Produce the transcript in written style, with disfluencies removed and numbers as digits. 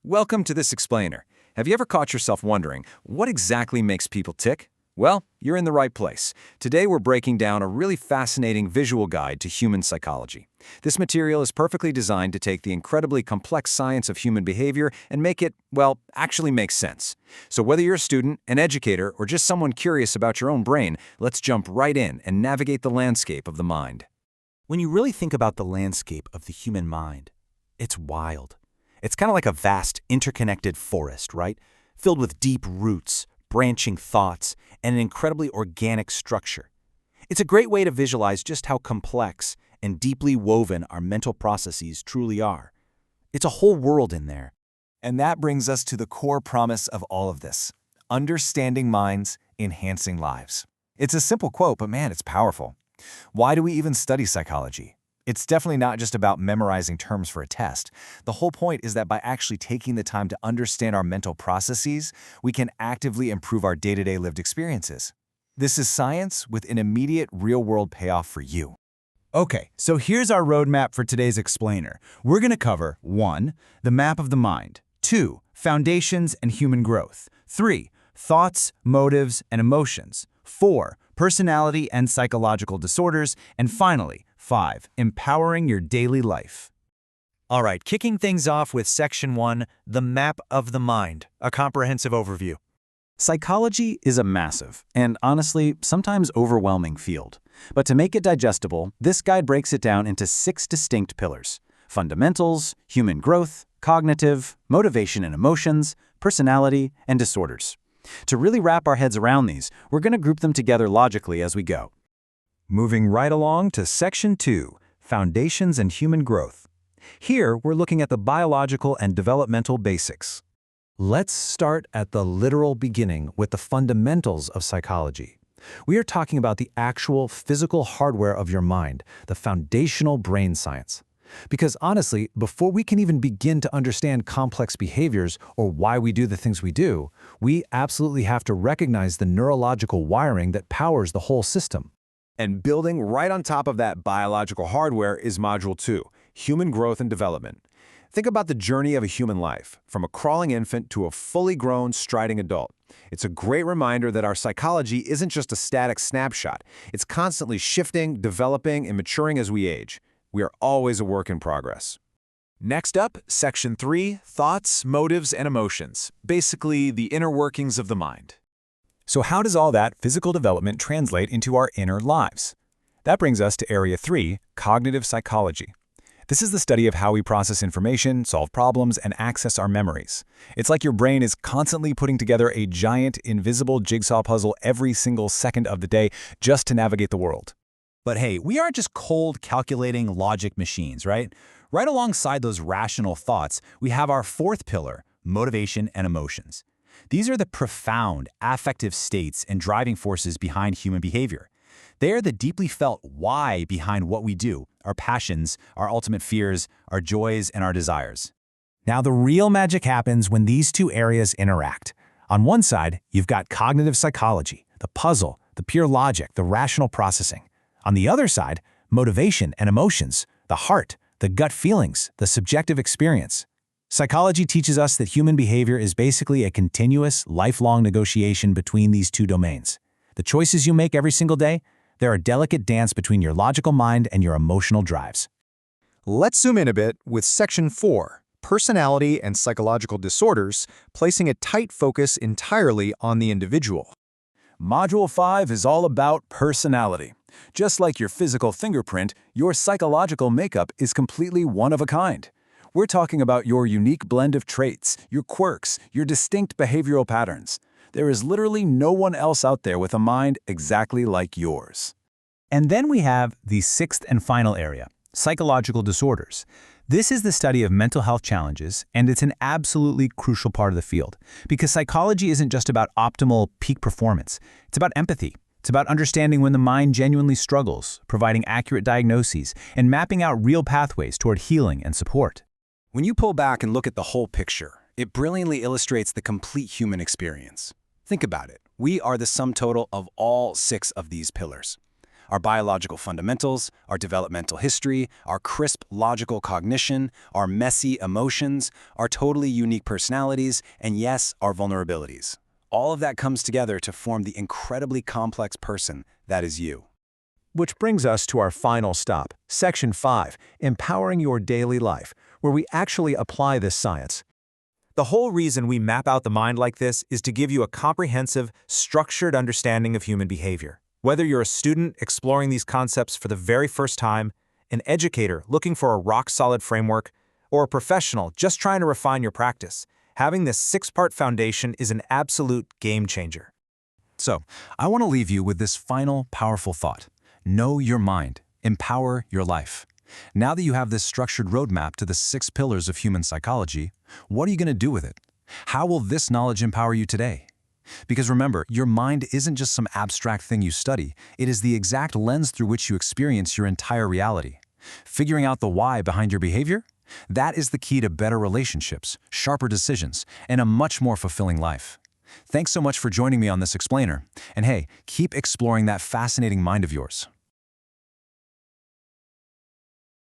Welcome to this explainer. Have you ever caught yourself wondering, what exactly makes people tick? Well, you're in the right place. Today we're breaking down a really fascinating visual guide to human psychology. This material is perfectly designed to take the incredibly complex science of human behavior and make it, well, actually make sense. So whether you're a student, an educator, or just someone curious about your own brain, let's jump right in and navigate the landscape of the mind. When you really think about the landscape of the human mind, it's wild. It's kind of like a vast, interconnected forest, right? Filled with deep roots, branching thoughts, and an incredibly organic structure. It's a great way to visualize just how complex and deeply woven our mental processes truly are. It's a whole world in there. And that brings us to the core promise of all of this: understanding minds, enhancing lives. It's a simple quote, but man, it's powerful. Why do we even study psychology? It's definitely not just about memorizing terms for a test. The whole point is that by actually taking the time to understand our mental processes, we can actively improve our day-to-day lived experiences. This is science with an immediate real-world payoff for you. Okay, so here's our roadmap for today's explainer. We're going to cover 1. The map of the mind, 2. Foundations and human growth, 3. Thoughts, motives, and emotions, 4. Personality and psychological disorders, and finally, 5. Empowering your daily life. All right, kicking things off with Section 1, the map of the mind, a comprehensive overview. Psychology is a massive and, honestly, sometimes overwhelming field. But to make it digestible, this guide breaks it down into 6 distinct pillars: fundamentals, human growth, cognitive, motivation and emotions, personality, and disorders. To really wrap our heads around these, we're going to group them together logically as we go. Moving right along to Section 2, Foundations and Human Growth. Here, we're looking at the biological and developmental basics. Let's start at the literal beginning with the fundamentals of psychology. We are talking about the actual physical hardware of your mind, the foundational brain science. Because honestly, before we can even begin to understand complex behaviors or why we do the things we do, we absolutely have to recognize the neurological wiring that powers the whole system. And building right on top of that biological hardware is Module 2, Human Growth and Development. Think about the journey of a human life, from a crawling infant to a fully grown, striding adult. It's a great reminder that our psychology isn't just a static snapshot. It's constantly shifting, developing, and maturing as we age. We are always a work in progress. Next up, Section 3, Thoughts, Motives, and Emotions. Basically, the inner workings of the mind. So how does all that physical development translate into our inner lives? That brings us to Area 3, Cognitive Psychology. This is the study of how we process information, solve problems, and access our memories. It's like your brain is constantly putting together a giant, invisible jigsaw puzzle every single second of the day just to navigate the world. But hey, we aren't just cold, calculating logic machines, right? Right alongside those rational thoughts, we have our 4th pillar, motivation and emotions. These are the profound, affective states and driving forces behind human behavior. They are the deeply felt why behind what we do, our passions, our ultimate fears, our joys, and our desires. Now, the real magic happens when these two areas interact. On one side, you've got cognitive psychology, the puzzle, the pure logic, the rational processing. On the other side, motivation and emotions, the heart, the gut feelings, the subjective experience. Psychology teaches us that human behavior is basically a continuous, lifelong negotiation between these two domains. The choices you make every single day, they're a delicate dance between your logical mind and your emotional drives. Let's zoom in a bit with Section 4, Personality and Psychological Disorders, placing a tight focus entirely on the individual. Module 5 is all about personality. Just like your physical fingerprint, your psychological makeup is completely one of a kind. We're talking about your unique blend of traits, your quirks, your distinct behavioral patterns. There is literally no one else out there with a mind exactly like yours. And then we have the 6th and final area, psychological disorders. This is the study of mental health challenges, and it's an absolutely crucial part of the field, because psychology isn't just about optimal peak performance. It's about empathy. It's about understanding when the mind genuinely struggles, providing accurate diagnoses, and mapping out real pathways toward healing and support. When you pull back and look at the whole picture, it brilliantly illustrates the complete human experience. Think about it. We are the sum total of all 6 of these pillars. Our biological fundamentals, our developmental history, our crisp logical cognition, our messy emotions, our totally unique personalities, and yes, our vulnerabilities. All of that comes together to form the incredibly complex person that is you. Which brings us to our final stop, Section 5, Empowering Your Daily Life, where we actually apply this science. The whole reason we map out the mind like this is to give you a comprehensive, structured understanding of human behavior. Whether you're a student exploring these concepts for the very first time, an educator looking for a rock-solid framework, or a professional just trying to refine your practice, having this 6-part foundation is an absolute game changer. So, I want to leave you with this final, powerful thought. Know your mind. Empower your life. Now that you have this structured roadmap to the 6 pillars of human psychology, what are you going to do with it? How will this knowledge empower you today? Because remember, your mind isn't just some abstract thing you study, it is the exact lens through which you experience your entire reality. Figuring out the why behind your behavior? That is the key to better relationships, sharper decisions, and a much more fulfilling life. Thanks so much for joining me on this explainer. And hey, keep exploring that fascinating mind of yours.